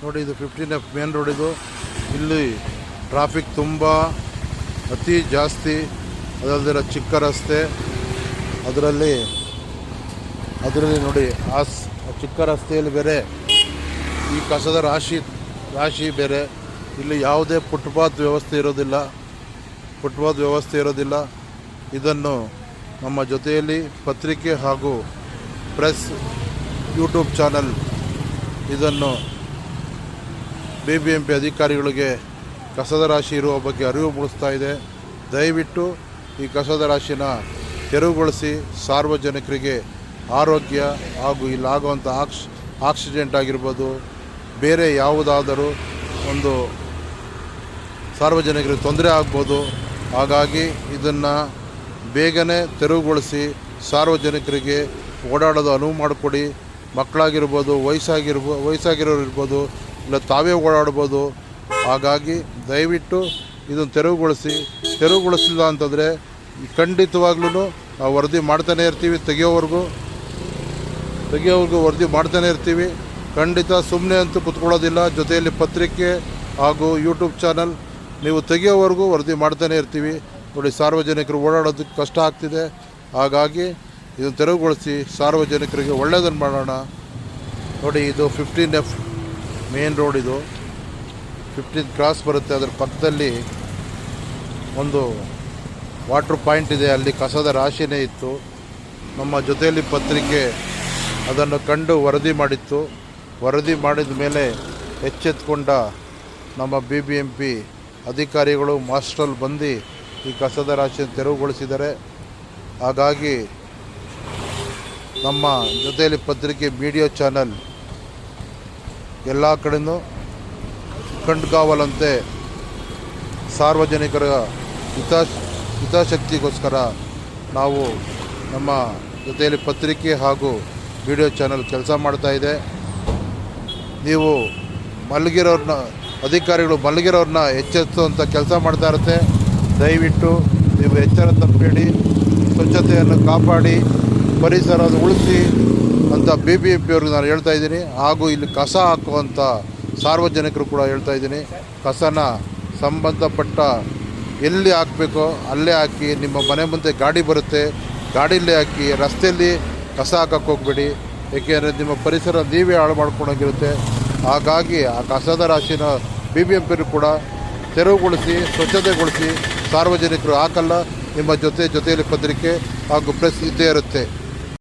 ನೋಡಿ ಇದು 15F main road. ಇಲ್ಲಿ ಟ್ರಾಫಿಕ್ ತುಂಬ ಅತಿ ಜಾಸ್ತಿ. ಅದಲ್ಲದೆ ಚಿಕ್ಕ ರಸ್ತೆ, ಅದರಲ್ಲಿ ನೋಡಿ ಆ ಚಿಕ್ಕ ರಸ್ತೆಯಲ್ಲಿ ಬೇರೆ ಈ ಕಸದ ರಾಶಿ ಬೇರೆ. ಇಲ್ಲಿ ಯಾವುದೇ ಫುಟ್ಪಾತ್ ವ್ಯವಸ್ಥೆ ಇರೋದಿಲ್ಲ. ಇದನ್ನು ನಮ್ಮ ಜೊತೆಯಲ್ಲಿ ಪತ್ರಿಕೆ ಹಾಗೂ ಪ್ರೆಸ್ ಯೂಟ್ಯೂಬ್ ಚಾನಲ್ ಇದನ್ನು BBMP ಅಧಿಕಾರಿಗಳಿಗೆ ಕಸದ ರಾಶಿ ಇರುವ ಬಗ್ಗೆ ಅರಿವು ಮೂಡಿಸ್ತಾ ಇದೆ. ದಯವಿಟ್ಟು ಈ ಕಸದ ರಾಶಿನ ತೆರವುಗೊಳಿಸಿ ಸಾರ್ವಜನಿಕರಿಗೆ ಆರೋಗ್ಯ ಹಾಗೂ ಇಲ್ಲಾಗುವಂಥ ಆಕ್ಸಿಡೆಂಟ್ ಆಗಿರ್ಬೋದು, ಬೇರೆ ಯಾವುದಾದರೂ ಒಂದು ಸಾರ್ವಜನಿಕರಿಗೆ ತೊಂದರೆ ಆಗ್ಬೋದು. ಹಾಗಾಗಿ ಇದನ್ನು ಬೇಗನೆ ತೆರವುಗೊಳಿಸಿ ಸಾರ್ವಜನಿಕರಿಗೆ ಓಡಾಡೋದು ಅನುವು ಮಾಡಿಕೊಡಿ. ಮಕ್ಕಳಾಗಿರ್ಬೋದು, ವಯಸ್ಸಾಗಿರೋರು ಇರ್ಬೋದು, ಇಲ್ಲ ತಾವೇ ಓಡಾಡ್ಬೋದು. ಹಾಗಾಗಿ ದಯವಿಟ್ಟು ಇದನ್ನು ತೆರವುಗೊಳಿಸಿಲ್ಲ ಅಂತಂದರೆ ಖಂಡಿತವಾಗ್ಲೂ ನಾವು ವರದಿ ಮಾಡ್ತಾನೆ ಇರ್ತೀವಿ. ತೆಗೆಯೋವರೆಗೂ ವರದಿ ಮಾಡ್ತಾನೆ ಇರ್ತೀವಿ. ಖಂಡಿತ ಸುಮ್ಮನೆ ಅಂತೂ ಕೂತ್ಕೊಳ್ಳೋದಿಲ್ಲ. ಜೊತೆಯಲ್ಲಿ ಪತ್ರಿಕೆ ಹಾಗೂ ಯೂಟ್ಯೂಬ್ ಚಾನಲ್ ನೀವು ತೆಗೆಯೋವರೆಗೂ ವರದಿ ಮಾಡ್ತಾನೆ ಇರ್ತೀವಿ. ನೋಡಿ, ಸಾರ್ವಜನಿಕರು ಓಡಾಡೋದಕ್ಕೆ ಕಷ್ಟ ಆಗ್ತಿದೆ. ಹಾಗಾಗಿ ಇದನ್ನು ತೆರವುಗೊಳಿಸಿ ಸಾರ್ವಜನಿಕರಿಗೆ ಒಳ್ಳೆಯದನ್ನು ಮಾಡೋಣ. ನೋಡಿ, ಇದು 15F ಮೇನ್ ರೋಡ್. ಇದು 15 ಕ್ರಾಸ್ ಬರುತ್ತೆ. ಅದರ ಪಕ್ಕದಲ್ಲಿ ಒಂದು ವಾಟ್ರ್ ಪಾಯಿಂಟ್ ಇದೆ. ಅಲ್ಲಿ ಕಸದ ರಾಶಿನೇ ಇತ್ತು. ನಮ್ಮ ಜೊತೆಯಲ್ಲಿ ಪತ್ರಿಕೆ ಅದನ್ನು ಕಂಡು ವರದಿ ಮಾಡಿತ್ತು. ವರದಿ ಮಾಡಿದ ಮೇಲೆ ಎಚ್ಚೆತ್ತುಕೊಂಡ ನಮ್ಮ BBMP ಅಧಿಕಾರಿಗಳು ಮಾಸ್ಟ್ರಲ್ಲಿ ಬಂದು ಈ ಕಸದ ರಾಶಿಯನ್ನು ತೆರವುಗೊಳಿಸಿದ್ದಾರೆ. ಹಾಗಾಗಿ ನಮ್ಮ ಜೊತೆಯಲ್ಲಿ ಪತ್ರಿಕೆ ಮೀಡಿಯಾ ಚಾನಲ್ ಎಲ್ಲ ಕಡೆಯೂ ಕಣ್ಗಾವಲಂತೆ ಸಾರ್ವಜನಿಕರ ಹಿತಾಸಕ್ತಿಗೋಸ್ಕರ ನಾವು ನಮ್ಮ ಜೊತೆಯಲ್ಲಿ ಪತ್ರಿಕೆ ಹಾಗೂ ವಿಡಿಯೋ ಚಾನಲ್ ಕೆಲಸ ಮಾಡ್ತಾಯಿದೆ. ನೀವು ಅಧಿಕಾರಿಗಳು ಮಲಗಿರೋರನ್ನ ಎಚ್ಚರಿಸುವಂಥ ಕೆಲಸ ಮಾಡ್ತಾ ಇರುತ್ತೆ. ದಯವಿಟ್ಟು ನೀವು ಎಚ್ಚರ ತಪ್ಪಬೇಡಿ, ಸ್ವಚ್ಛತೆಯನ್ನು ಕಾಪಾಡಿ, ಪರಿಸರದ ಉಳಿಸಿ ಅಂತ BBMP ಅವ್ರಿಗೆ ನಾನು ಹೇಳ್ತಾ ಇದ್ದೀನಿ. ಹಾಗೂ ಇಲ್ಲಿ ಕಸ ಹಾಕುವಂಥ ಸಾರ್ವಜನಿಕರು ಕೂಡ ಹೇಳ್ತಾ ಇದ್ದೀನಿ, ಕಸನ ಸಂಬಂಧಪಟ್ಟ ಎಲ್ಲಿ ಹಾಕಬೇಕೋ ಅಲ್ಲೇ ಹಾಕಿ. ನಿಮ್ಮ ಮನೆ ಮುಂದೆ ಗಾಡಿ ಬರುತ್ತೆ, ಗಾಡಿಯಲ್ಲೇ ಹಾಕಿ. ರಸ್ತೆಯಲ್ಲಿ ಕಸ ಹಾಕಕ್ಕೆ ಹೋಗಬೇಡಿ. ಏಕೆಂದರೆ ನಿಮ್ಮ ಪರಿಸರ ನೀವೇ ಹಾಳು ಮಾಡ್ಕೊಂಡೋಗಿರುತ್ತೆ. ಹಾಗಾಗಿ ಆ ಕಸದ ರಾಶಿನ BBMP ಕೂಡ ತೆರವುಗೊಳಿಸಿ, ಸ್ವಚ್ಛತೆಗೊಳಿಸಿ. ಸಾರ್ವಜನಿಕರು ಹಾಕಲ್ಲ, ನಿಮ್ಮ ಜೊತೆಯಲ್ಲಿ ಪತ್ರಿಕೆ ಹಾಗೂ ಪ್ರೆಸ್ ಇದ್ದೇ ಇರುತ್ತೆ.